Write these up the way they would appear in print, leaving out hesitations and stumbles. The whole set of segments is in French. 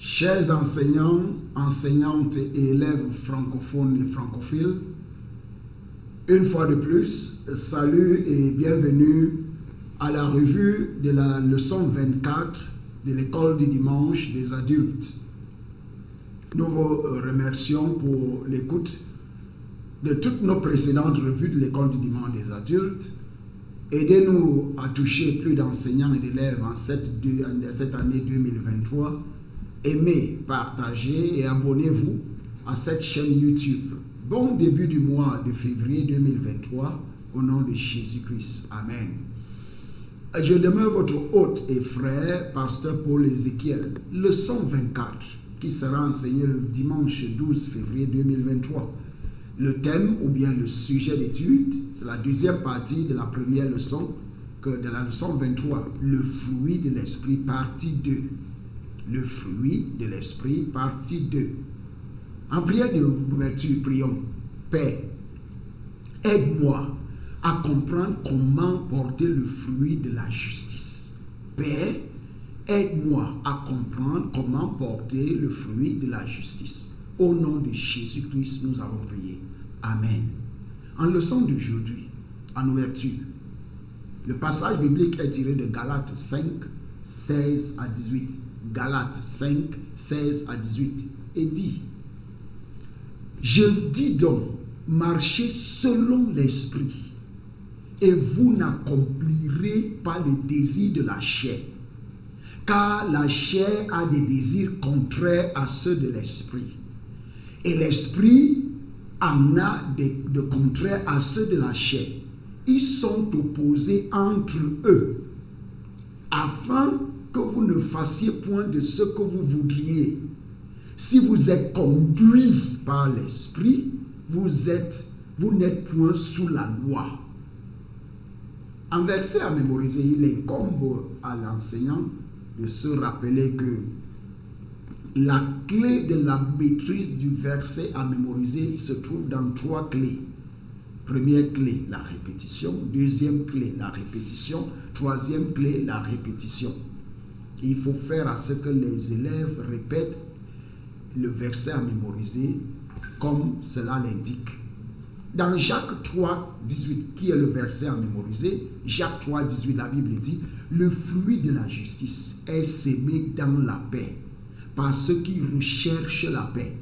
Chers enseignants, enseignantes et élèves francophones et francophiles, une fois de plus, salut et bienvenue à la revue de la leçon 24 de l'école du dimanche des adultes. Nous vous remercions pour l'écoute de toutes nos précédentes revues de l'école du dimanche des adultes. Aidez-nous à toucher plus d'enseignants et d'élèves en cette année 2023. Aimez, partagez et abonnez-vous à cette chaîne YouTube. Bon début du mois de février 2023 au nom de Jésus-Christ. Amen. Je demeure votre hôte et frère, pasteur Paul Ézéchiel. Leçon 24 qui sera enseignée le dimanche 12 février 2023. Le thème ou bien le sujet d'étude, c'est la deuxième partie de la première leçon, de la leçon 23, le fruit de l'esprit, partie 2. Le fruit de l'esprit, partie 2. En prière d'ouverture, prions. Père, aide-moi à comprendre comment porter le fruit de la justice. Père, aide-moi à comprendre comment porter le fruit de la justice. Au nom de Jésus-Christ, nous avons prié. Amen. En leçon d'aujourd'hui, en ouverture, le passage biblique est tiré de Galates 5, 16 à 18. Galates 5, 16 à 18. Et dit, je dis donc, marchez selon l'esprit, et vous n'accomplirez pas les désirs de la chair. Car la chair a des désirs contraires à ceux de l'esprit. Et l'esprit en a de contraires à ceux de la chair. Ils sont opposés entre eux, afin que vous ne fassiez point de ce que vous voudriez. Si vous êtes conduit par l'esprit, vous n'êtes point sous la loi. Un verset à mémoriser, il incombe à l'enseignant de se rappeler que la clé de la maîtrise du verset à mémoriser se trouve dans 3 clés. Première clé, la répétition. Deuxième clé, la répétition. Troisième clé, la répétition. Il faut faire à ce que les élèves répètent le verset à mémoriser comme cela l'indique. Dans Jacques 3, 18, qui est le verset à mémoriser, Jacques 3, 18, la Bible dit, le fruit de la justice est sémé dans la paix par ceux qui recherchent la paix.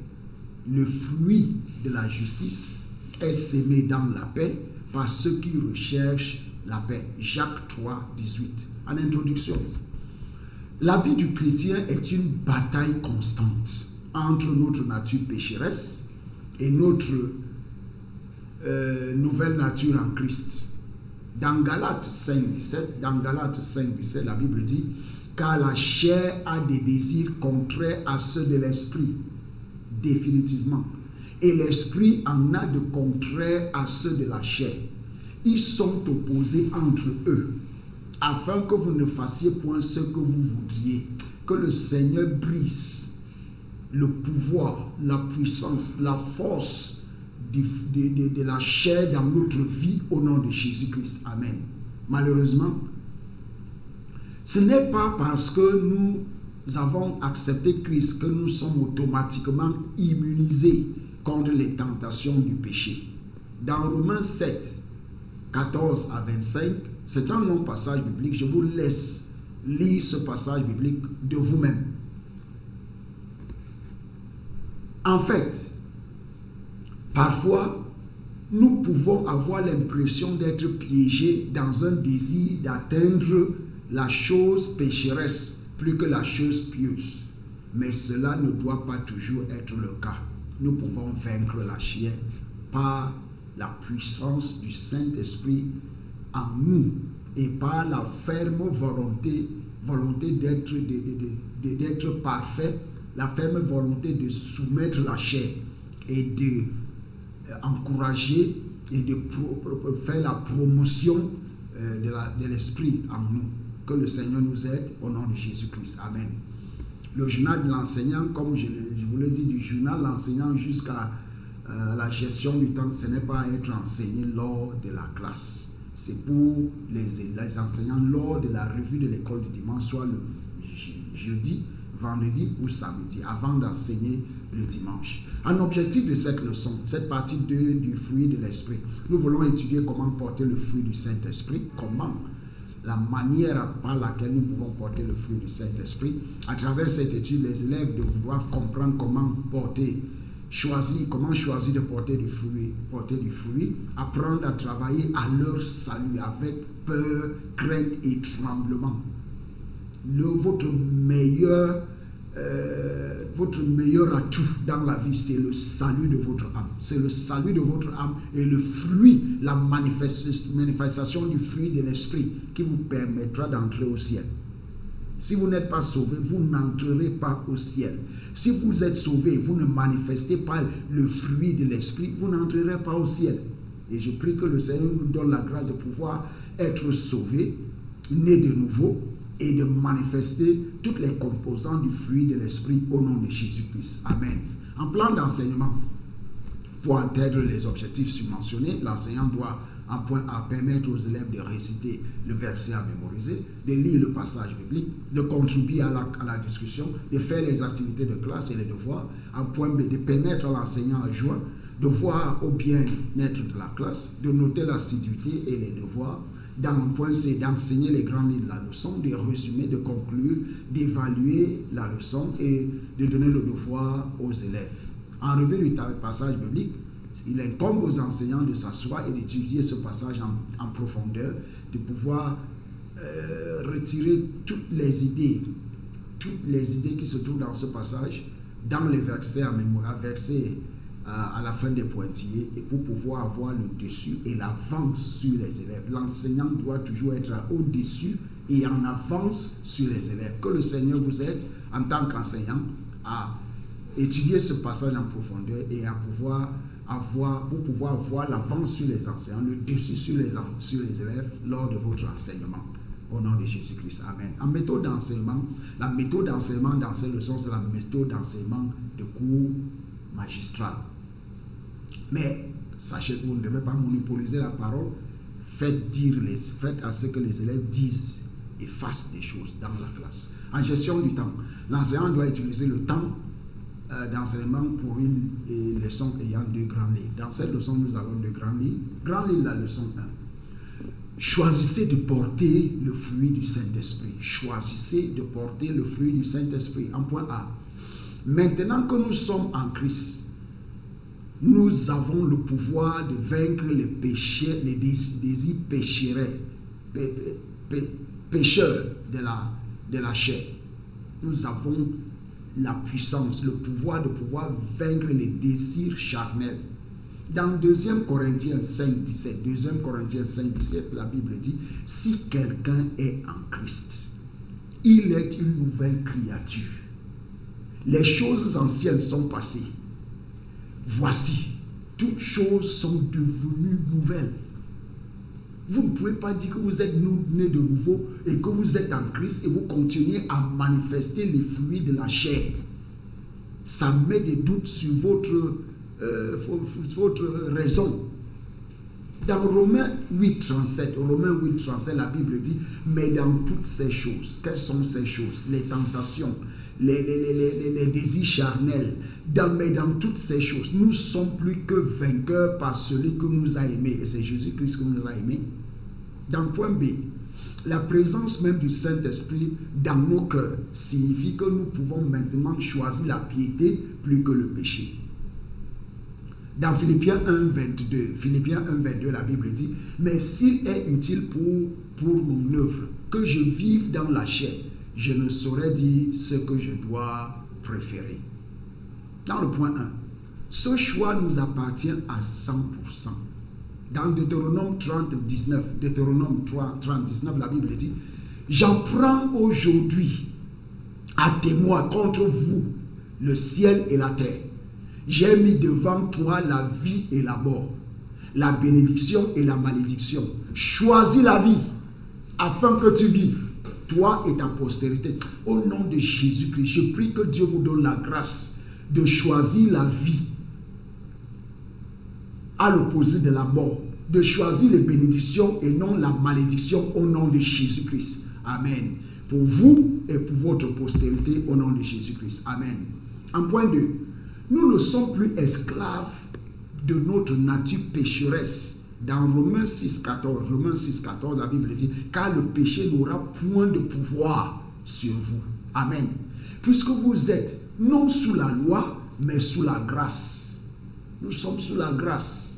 Le fruit de la justice est sémé dans la paix par ceux qui recherchent la paix. Jacques 3, 18. En introduction, la vie du chrétien est une bataille constante entre notre nature pécheresse et notre nouvelle nature en Christ. Dans Galates 5, 17, la Bible dit, car la chair a des désirs contraires à ceux de l'esprit, définitivement. Et l'esprit en a de contraires à ceux de la chair. Ils sont opposés entre eux, afin que vous ne fassiez point ce que vous voudriez. Que le Seigneur brise le pouvoir, la puissance, la force de la chair dans notre vie au nom de Jésus-Christ. Amen. Malheureusement, ce n'est pas parce que nous avons accepté Christ que nous sommes automatiquement immunisés contre les tentations du péché. Dans Romains 7, 14 à 25, c'est un long passage biblique. Je vous laisse lire ce passage biblique de vous-même. En fait, parfois, nous pouvons avoir l'impression d'être piégés dans un désir d'atteindre la chose pécheresse plus que la chose pieuse. Mais cela ne doit pas toujours être le cas. Nous pouvons vaincre la chair par la puissance du Saint-Esprit en nous et par la ferme volonté d'être parfait, la ferme volonté de soumettre la chair et d'encourager et de faire la promotion de l'esprit en nous. Que le Seigneur nous aide au nom de Jésus-Christ. Amen. Le journal de l'enseignant, comme je vous l'ai dit, du journal de l'enseignant jusqu'à la gestion du temps, ce n'est pas à être enseigné lors de la classe. C'est pour les enseignants lors de la revue de l'école du dimanche, soit le jeudi vendredi ou samedi, avant d'enseigner le dimanche. Un objectif de cette leçon, cette partie 2 du fruit de l'esprit, nous voulons étudier comment porter le fruit du Saint-Esprit, comment la manière par laquelle nous pouvons porter le fruit du Saint-Esprit. À travers cette étude, les élèves doivent comprendre comment choisir de porter du fruit, apprendre à travailler à leur salut avec peur, crainte et tremblement. Votre meilleur atout dans la vie, c'est le salut de votre âme. C'est le salut de votre âme et le fruit, la manifestation du fruit de l'esprit qui vous permettra d'entrer au ciel. Si vous n'êtes pas sauvé, vous n'entrerez pas au ciel. Si vous êtes sauvé, vous ne manifestez pas le fruit de l'esprit, vous n'entrerez pas au ciel. Et je prie que le Seigneur nous donne la grâce de pouvoir être sauvé, né de nouveau, et de manifester toutes les composantes du fruit de l'esprit au nom de Jésus-Christ. Amen. En plan d'enseignement, pour atteindre les objectifs submentionnés, l'enseignant doit en point A permettre aux élèves de réciter le verset à mémoriser, de lire le passage biblique, de contribuer à la discussion, de faire les activités de classe et les devoirs. En point B, de permettre à l'enseignant à jouer, de voir au bien-être de la classe, de noter l'assiduité et les devoirs. Dans le point C, d'enseigner les grandes lignes de la leçon, de résumer, de conclure, d'évaluer la leçon et de donner le devoir aux élèves. En revue du passage biblique, il incombe aux enseignants de s'asseoir et d'étudier ce passage en profondeur, de pouvoir retirer toutes les idées qui se trouvent dans ce passage, dans les versets à la fin des pointillés, et pour pouvoir avoir le dessus et l'avance sur les élèves. L'enseignant doit toujours être au-dessus et en avance sur les élèves. Que le Seigneur vous aide en tant qu'enseignant à étudier ce passage en profondeur et à pouvoir avoir l'avance sur les enseignants, le dessus sur les élèves lors de votre enseignement. Au nom de Jésus-Christ. Amen. En méthode d'enseignement, la méthode d'enseignement dans ces leçons, c'est la méthode d'enseignement de cours magistral. Mais sachez que vous ne devez pas monopoliser la parole. Faites à ce que les élèves disent et fassent des choses dans la classe. En gestion du temps, l'enseignant doit utiliser le temps d'enseignement pour une leçon ayant 2 grandes lignes. Dans cette leçon, nous avons 2 grandes lignes. Grande ligne, la leçon 1. Choisissez de porter le fruit du Saint-Esprit. Choisissez de porter le fruit du Saint-Esprit. En point A. Maintenant que nous sommes en Christ, nous avons le pouvoir de vaincre les péchés, les désirs pécheurs de la chair. Nous avons la puissance, le pouvoir de pouvoir vaincre les désirs charnels. Dans 2 Corinthiens 5, 17, la Bible dit, si quelqu'un est en Christ, il est une nouvelle créature. Les choses anciennes sont passées. Voici, toutes choses sont devenues nouvelles. Vous ne pouvez pas dire que vous êtes né de nouveau et que vous êtes en Christ et vous continuez à manifester les fruits de la chair. Ça met des doutes sur votre raison. Dans Romains 8,37, la Bible dit, mais dans toutes ces choses, quelles sont ces choses? Les tentations, les désirs charnels, mais dans toutes ces choses, nous sommes plus que vainqueurs par celui que nous a aimés. Et c'est Jésus-Christ qui nous a aimés. Dans point B, la présence même du Saint-Esprit dans nos cœurs signifie que nous pouvons maintenant choisir la piété plus que le péché. Dans Philippiens 1,22, la Bible dit, mais s'il est utile pour mon œuvre que je vive dans la chair, je ne saurais dire ce que je dois préférer. Dans le point 1, ce choix nous appartient à 100%. Dans Deutéronome 30,19, la Bible dit, j'en prends aujourd'hui à témoin contre vous le ciel et la terre. J'ai mis devant toi la vie et la mort, la bénédiction et la malédiction. Choisis la vie afin que tu vives, toi et ta postérité. Au nom de Jésus-Christ, je prie que Dieu vous donne la grâce de choisir la vie à l'opposé de la mort, de choisir les bénédictions et non la malédiction au nom de Jésus-Christ. Amen. pour vous et pour votre postérité au nom de Jésus-Christ. Amen. En point 2, nous ne sommes plus esclaves de notre nature pécheresse. Dans Romains 6,14, la Bible dit, car le péché n'aura point de pouvoir sur vous. Amen. Puisque vous êtes non sous la loi, mais sous la grâce. Nous sommes sous la grâce.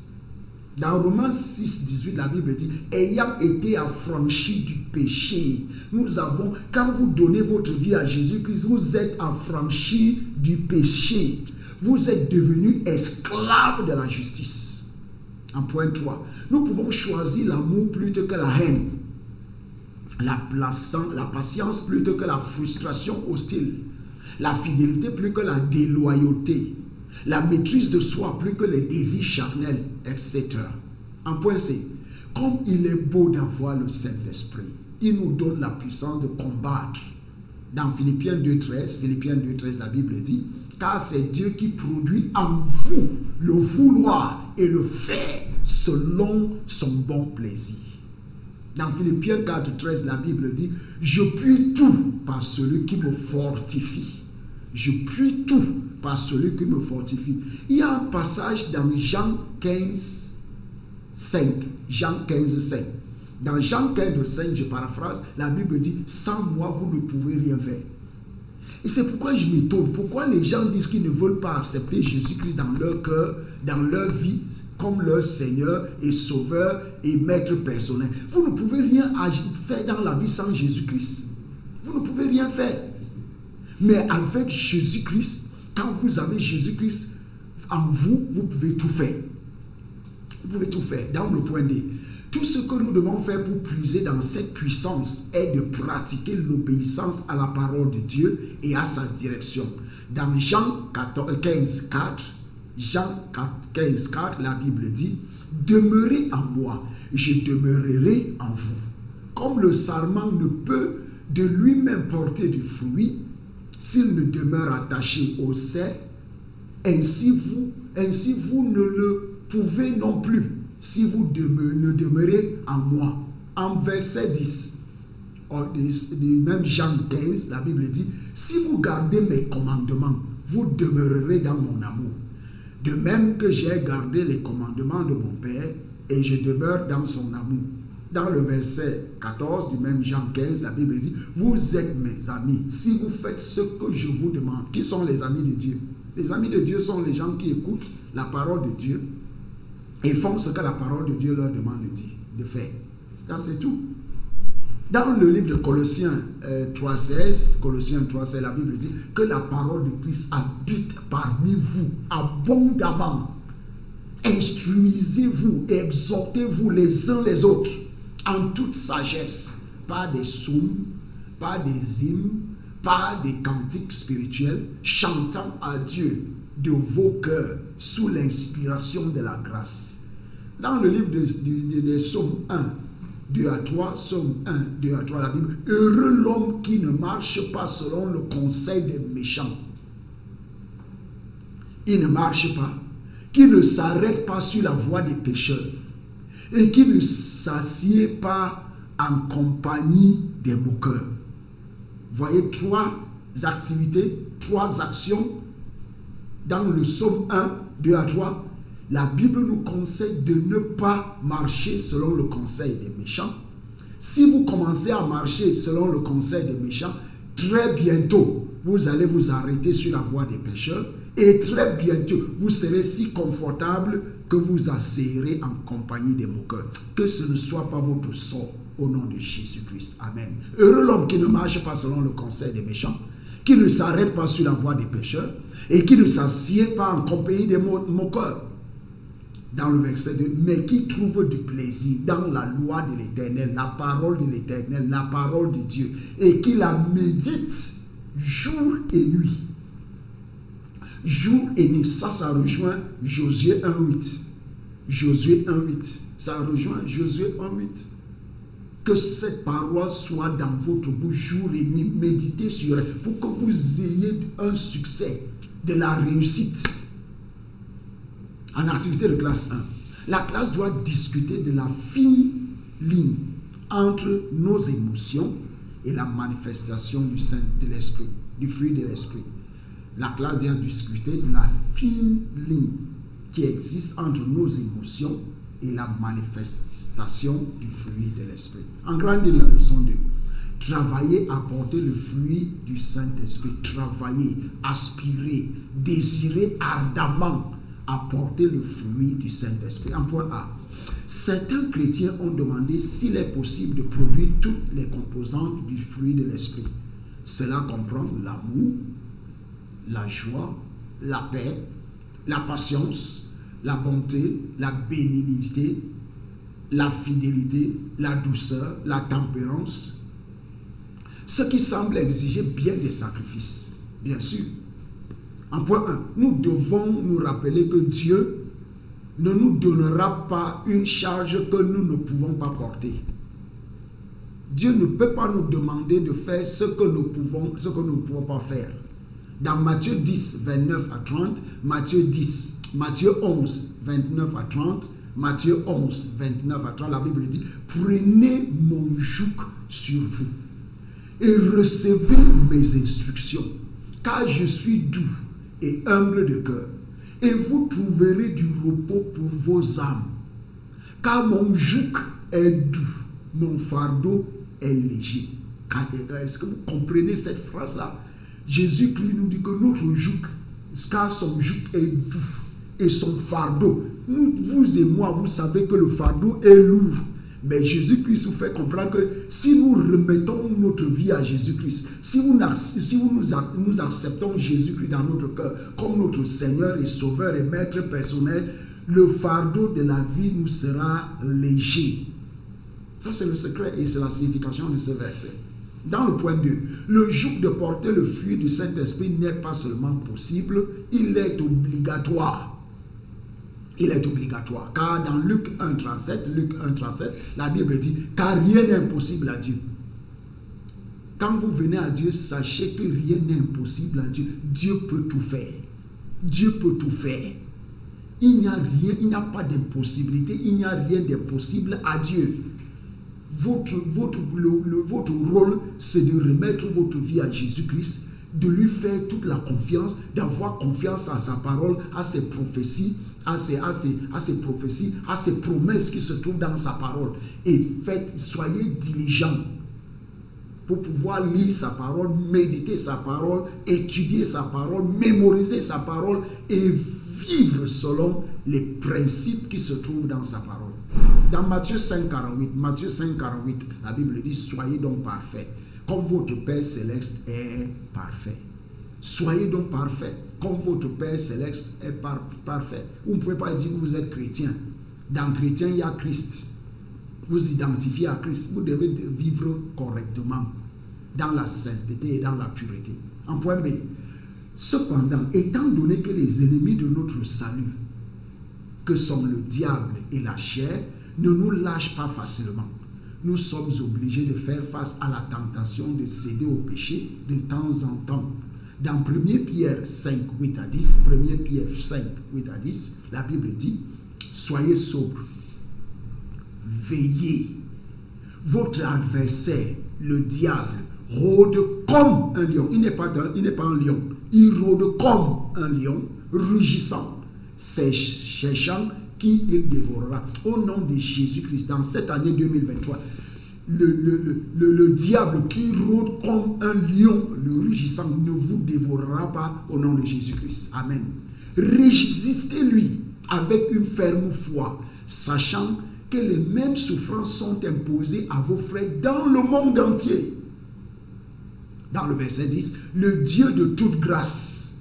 Dans Romains 6,18, la Bible dit, ayant été affranchis du péché, nous avons, quand vous donnez votre vie à Jésus-Christ, vous êtes affranchis du péché. Vous êtes devenus esclaves de la justice. En point 3, nous pouvons choisir l'amour plutôt que la haine, la patience plutôt que la frustration hostile, la fidélité plus que la déloyauté, la maîtrise de soi plus que les désirs charnels, etc. En point C, comme il est beau d'avoir le Saint-Esprit, il nous donne la puissance de combattre. Dans Philippiens 2,13, la Bible dit, car c'est Dieu qui produit en vous le vouloir et le faire selon son bon plaisir. Dans Philippiens 4,13, la Bible dit, je puis tout par celui qui me fortifie. Je puis tout par celui qui me fortifie. Il y a un passage dans Jean 15,5. Dans Jean 15,5, je paraphrase, la Bible dit, sans moi, vous ne pouvez rien faire. Et c'est pourquoi je m'étonne. Pourquoi les gens disent qu'ils ne veulent pas accepter Jésus-Christ dans leur cœur, dans leur vie, comme leur Seigneur et Sauveur et Maître personnel. Vous ne pouvez rien faire dans la vie sans Jésus-Christ. Vous ne pouvez rien faire. Mais avec Jésus-Christ, quand vous avez Jésus-Christ en vous, vous pouvez tout faire. Vous pouvez tout faire. Dans le point D, tout ce que nous devons faire pour puiser dans cette puissance est de pratiquer l'obéissance à la parole de Dieu et à sa direction. Dans Jean 15,4, la Bible dit, demeurez en moi, je demeurerai en vous. Comme le sarment ne peut de lui-même porter du fruit s'il ne demeure attaché au serre, ainsi vous ne le pouvez non plus si vous ne demeurez en moi. En verset 10, de même Jean 15, la Bible dit, si vous gardez mes commandements, vous demeurerez dans mon amour. De même que j'ai gardé les commandements de mon Père et je demeure dans son amour. Dans le verset 14 du même Jean 15, la Bible dit, vous êtes mes amis si vous faites ce que je vous demande. Qui sont les amis de Dieu? Les amis de Dieu sont les gens qui écoutent la parole de Dieu et font ce que la parole de Dieu leur demande de faire. Ça, c'est tout. Dans le livre de Colossiens 3,16, la Bible dit que la parole de Christ habite parmi vous abondamment. Instruisez-vous et exhortez-vous les uns les autres en toute sagesse, par des psaumes, par des hymnes, par des cantiques spirituels, chantant à Dieu de vos cœurs sous l'inspiration de la grâce. Dans le livre des psaumes 1, 2 à 3, psaume 1, 2 à 3, la Bible, heureux l'homme qui ne marche pas selon le conseil des méchants. Il ne marche pas, qui ne s'arrête pas sur la voie des pécheurs et qui ne s'assied pas en compagnie des moqueurs. Voyez 3 activités, 3 actions dans le psaume 1, 2 à 3. La Bible nous conseille de ne pas marcher selon le conseil des méchants. Si vous commencez à marcher selon le conseil des méchants, très bientôt, vous allez vous arrêter sur la voie des pécheurs et très bientôt, vous serez si confortable que vous asseyerez en compagnie des moqueurs. Que ce ne soit pas votre sort au nom de Jésus-Christ. Amen. Heureux l'homme qui ne marche pas selon le conseil des méchants, qui ne s'arrête pas sur la voie des pécheurs et qui ne s'assied pas en compagnie des moqueurs. Dans le verset 2, mais qui trouve du plaisir dans la loi de l'Éternel, la parole de l'Éternel, la parole de Dieu, et qui la médite jour et nuit. Jour et nuit, ça rejoint Josué 1,8. Josué 1,8. Ça rejoint Josué 1,8. Que cette parole soit dans votre bouche jour et nuit. Méditez sur elle pour que vous ayez un succès, de la réussite. En activité de classe 1, la classe doit discuter de la fine ligne entre nos émotions et la manifestation du Saint de l'Esprit, du fruit de l'Esprit. La classe a discuté de la fine ligne qui existe entre nos émotions et la manifestation du fruit de l'Esprit. En grande la leçon 2. Travailler à porter le fruit du Saint-Esprit. Travailler, aspirer, désirer ardemment à porter le fruit du Saint-Esprit. En point A. Certains chrétiens ont demandé s'il est possible de produire toutes les composantes du fruit de l'Esprit. Cela comprend l'amour, la joie, la paix, la patience, la bonté, la bénignité, la fidélité, la douceur, la tempérance. Ce qui semble exiger bien des sacrifices, bien sûr. En point 1, nous devons nous rappeler que Dieu ne nous donnera pas une charge que nous ne pouvons pas porter. Dieu ne peut pas nous demander de faire ce que nous ne pouvons pas faire. Dans Matthieu 10, 29 à 30, Matthieu 11, 29 à 30, Matthieu 11, 29 à 30, la Bible dit « Prenez mon joug sur vous et recevez mes instructions, car je suis doux et humble de cœur, et vous trouverez du repos pour vos âmes. Car mon joug est doux, mon fardeau est léger. » Est-ce que vous comprenez cette phrase-là? Jésus-Christ nous dit que notre joug, car son joug est doux, et son fardeau. Vous et moi, vous savez que le fardeau est lourd. Mais Jésus-Christ nous fait comprendre que si nous remettons notre vie à Jésus-Christ, si nous acceptons Jésus-Christ dans notre cœur comme notre Seigneur et Sauveur et Maître personnel, le fardeau de la vie nous sera léger. Ça, c'est le secret et c'est la signification de ce verset. Dans le point 2, le joug de porter le fruit du Saint-Esprit n'est pas seulement possible, il est obligatoire. Il est obligatoire. Car dans Luc 1,37, la Bible dit « Car rien n'est impossible à Dieu ». Quand vous venez à Dieu, sachez que rien n'est impossible à Dieu. Dieu peut tout faire. Dieu peut tout faire. Il n'y a rien, il n'y a pas d'impossibilité, il n'y a rien d'impossible à Dieu. Votre rôle, c'est de remettre votre vie à Jésus-Christ, de lui faire toute la confiance, d'avoir confiance à sa parole, à ses prophéties, à ses promesses qui se trouvent dans sa parole. Et soyez diligents pour pouvoir lire sa parole, méditer sa parole, étudier sa parole, mémoriser sa parole et vivre selon les principes qui se trouvent dans sa parole. Dans Matthieu 5,48, la Bible dit « Soyez donc parfaits, comme votre Père Céleste est parfait. » Soyez donc parfaits, comme votre Père Céleste est parfait. Vous ne pouvez pas dire que vous êtes chrétien. Dans chrétien, il y a Christ. Vous identifiez à Christ. Vous devez vivre correctement dans la sainteté et dans la pureté. En point B. Cependant, étant donné que les ennemis de notre salut, que sont le diable et la chair, ne nous lâchent pas facilement, nous sommes obligés de faire face à la tentation de céder au péché de temps en temps. Dans 1 Pierre 5, 8 à 10, 1 Pierre 5, 8 à 10, la Bible dit « Soyez sobres, veillez. Votre adversaire, le diable, rôde comme un lion. » Il n'est pas un lion. Il rôde comme un lion, rugissant, cherchant qui il dévorera. Au nom de Jésus-Christ, dans cette année 2023, le diable qui rôde comme un lion, le rugissant, ne vous dévorera pas au nom de Jésus-Christ. Amen. Résistez-lui avec une ferme foi, sachant que les mêmes souffrances sont imposées à vos frères dans le monde entier. Dans le verset 10, le Dieu de toute grâce,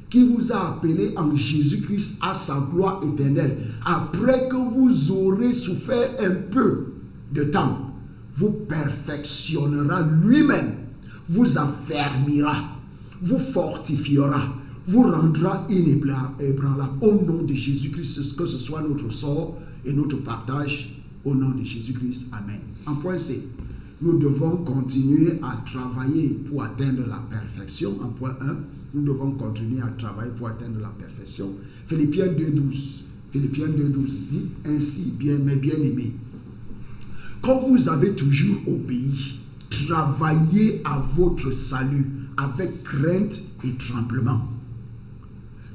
qui vous a appelé en Jésus-Christ à sa gloire éternelle, après que vous aurez souffert un peu de temps, vous perfectionnera lui-même, vous affermira, vous fortifiera, vous rendra inébranlable. Au nom de Jésus-Christ, que ce soit notre sort et notre partage, au nom de Jésus-Christ. Amen. En point C, nous devons continuer à travailler pour atteindre la perfection. En point 1, nous devons continuer à travailler pour atteindre la perfection. Philippiens 2,12 dit ainsi, mes bien-aimés, quand vous avez toujours obéi, travaillez à votre salut avec crainte et tremblement.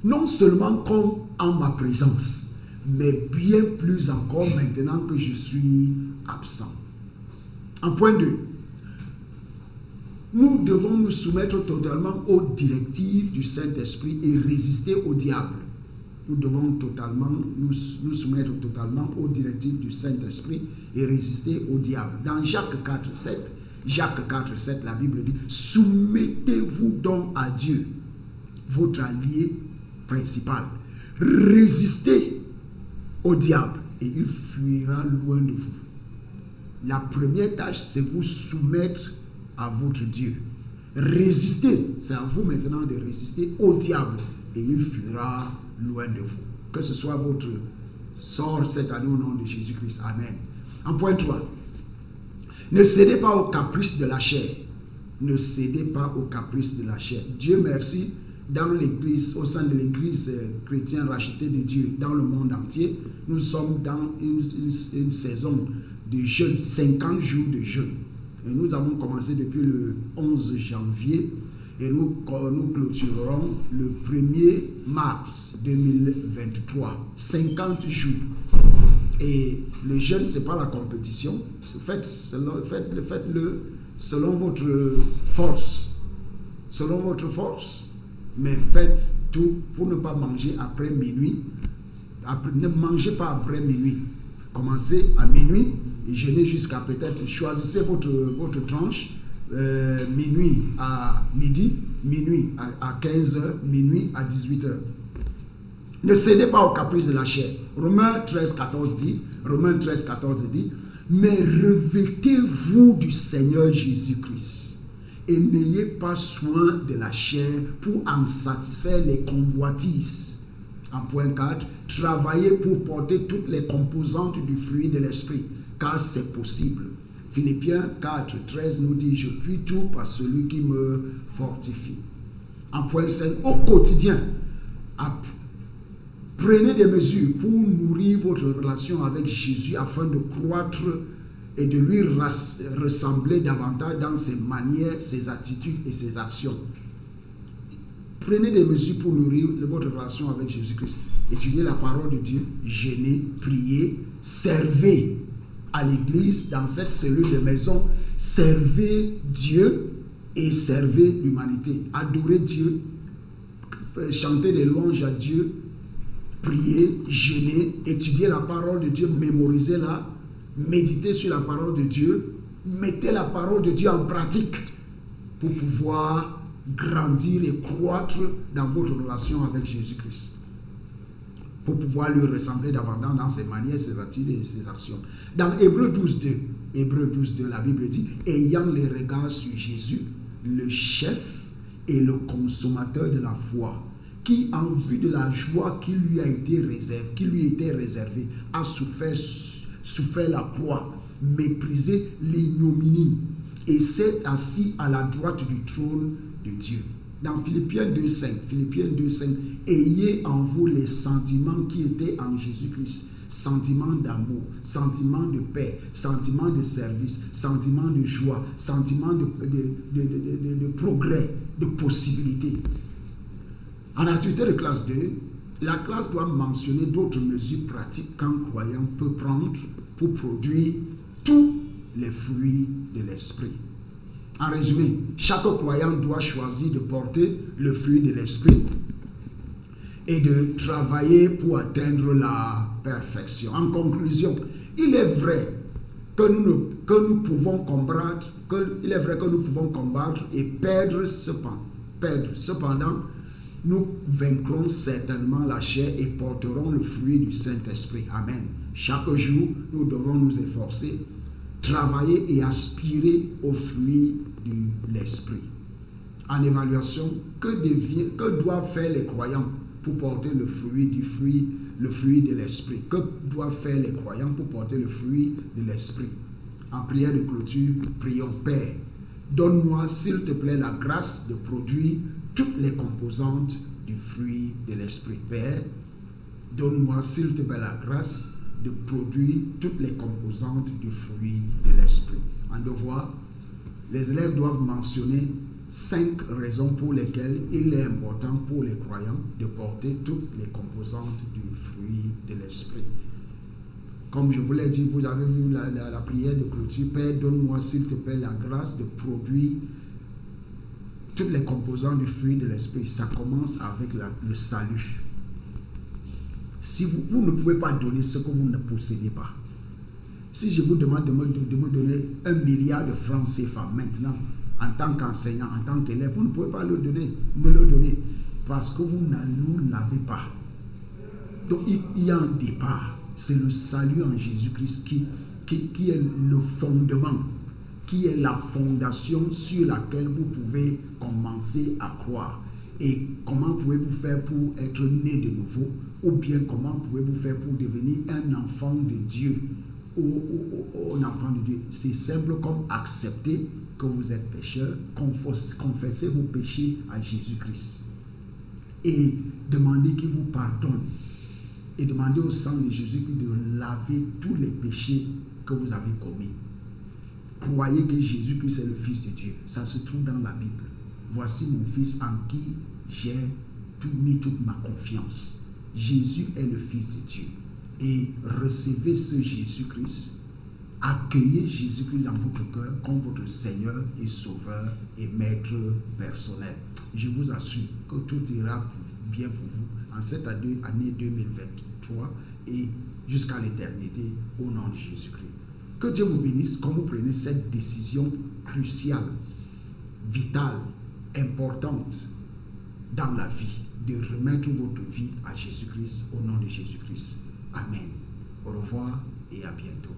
Non seulement comme en ma présence, mais bien plus encore maintenant que je suis absent. En point 2, nous devons nous soumettre totalement aux directives du Saint-Esprit et résister au diable. Nous devons totalement nous soumettre totalement aux directives du Saint-Esprit et résister au diable. Dans Jacques 4, 7, la Bible dit « Soumettez-vous donc à Dieu, votre allié principal. Résistez au diable et il fuira loin de vous. » La première tâche, c'est vous soumettre à votre Dieu. Résister, c'est à vous maintenant de résister au diable et il fuira loin de vous. Que ce soit votre sort cette année au nom de Jésus-Christ. Amen. En point 3, ne cédez pas aux caprices de la chair. Ne cédez pas aux caprices de la chair. Dieu merci, dans l'église, au sein de l'église chrétienne rachetée de Dieu dans le monde entier, nous sommes dans une saison de jeûne, 50 jours de jeûne. Et nous avons commencé depuis le 11 janvier et nous clôturerons le 1er mars 2023. 50 jours. Et le jeûne, ce n'est pas la compétition. Faites-le selon votre force. Selon votre force. Mais faites tout pour ne pas manger après minuit. Ne mangez pas après minuit. Commencez à minuit et jeûnez jusqu'à peut-être, choisissez votre tranche, minuit à midi, minuit à 15h, minuit à 18h. Ne cédez pas aux caprices de la chair. Romains 13, 14 dit, mais revêtez-vous du Seigneur Jésus-Christ et n'ayez pas soin de la chair pour en satisfaire les convoitises. En point 4, travaillez pour porter toutes les composantes du fruit de l'esprit, car c'est possible. Philippiens 4, 13 nous dit, je puis tout par celui qui me fortifie. En point 5, au quotidien, prenez des mesures pour nourrir votre relation avec Jésus afin de croître et de lui ressembler davantage dans ses manières, ses attitudes et ses actions. Prenez des mesures pour nourrir votre relation avec Jésus-Christ. Étudiez la parole de Dieu, jeûnez, priez, servez à l'église, dans cette cellule de maison. Servez Dieu et servez l'humanité. Adorez Dieu, chantez des louanges à Dieu, priez, jeûnez, étudiez la parole de Dieu, mémorisez-la, méditez sur la parole de Dieu, mettez la parole de Dieu en pratique pour pouvoir grandir et croître dans votre relation avec Jésus-Christ, pour pouvoir lui ressembler davantage dans ses manières, ses attitudes et ses actions. Dans Hébreux 12.2, la Bible dit, ayant les regards sur Jésus, le chef et le consommateur de la foi, qui en vue de la joie qui lui était réservée, a souffert la croix, méprisé l'ignominie et s'est assis à la droite du trône de Dieu. Dans Philippiens 2.5, ayez en vous les sentiments qui étaient en Jésus-Christ, sentiments d'amour, sentiments de paix, sentiments de service, sentiments de joie, sentiments de progrès, de possibilités. En activité de classe 2, la classe doit mentionner d'autres mesures pratiques qu'un croyant peut prendre pour produire tous les fruits de l'esprit. En résumé, chaque croyant doit choisir de porter le fruit de l'esprit et de travailler pour atteindre la perfection. En conclusion, il est vrai que nous pouvons combattre et perdre cependant, nous vaincrons certainement la chair et porterons le fruit du Saint-Esprit. Amen. Chaque jour, nous devons nous efforcer, travailler et aspirer au fruit de l'Esprit. En évaluation, que doivent faire les croyants pour porter le fruit de l'Esprit? Que doivent faire les croyants pour porter le fruit de l'Esprit? En prière de clôture, prions. Père, donne-moi s'il te plaît la grâce de produire toutes les composantes du fruit de l'Esprit. Père, donne-moi s'il te plaît la grâce de produire toutes les composantes du fruit de l'Esprit. En devoir, les élèves doivent mentionner 5 raisons pour lesquelles il est important pour les croyants de porter toutes les composantes du fruit de l'esprit. Comme je vous l'ai dit, vous avez vu la prière de clôture. Père, donne-moi s'il te plaît la grâce de produire toutes les composantes du fruit de l'esprit. Ça commence avec le salut. Si vous ne pouvez pas donner ce que vous ne possédez pas. Si je vous demande de me donner 1 milliard de francs CFA maintenant, en tant qu'enseignant, en tant qu'élève, vous ne pouvez pas me le donner parce que vous ne l'avez pas. Donc il y a un départ. C'est le salut en Jésus-Christ qui est le fondement, qui est la fondation sur laquelle vous pouvez commencer à croire. Et comment pouvez-vous faire pour être né de nouveau, ou bien comment pouvez-vous faire pour devenir un enfant de Dieu ou un enfant de Dieu? C'est simple comme accepter que vous êtes pécheur, confesser vos péchés à Jésus-Christ et demander qu'il vous pardonne et demander au sang de Jésus-Christ de laver tous les péchés que vous avez commis. Croyez que Jésus-Christ est le Fils de Dieu. Ça se trouve dans la Bible. Voici mon Fils en qui j'ai mis toute ma confiance. Jésus est le Fils de Dieu. Et recevez ce Jésus-Christ. Accueillez Jésus-Christ dans votre cœur comme votre Seigneur et Sauveur et Maître personnel. Je vous assure que tout ira bien pour vous en cette année 2023 et jusqu'à l'éternité au nom de Jésus-Christ. Que Dieu vous bénisse quand vous prenez cette décision cruciale, vitale, importante dans la vie, de remettre votre vie à Jésus-Christ au nom de Jésus-Christ. Amen. Au revoir et à bientôt.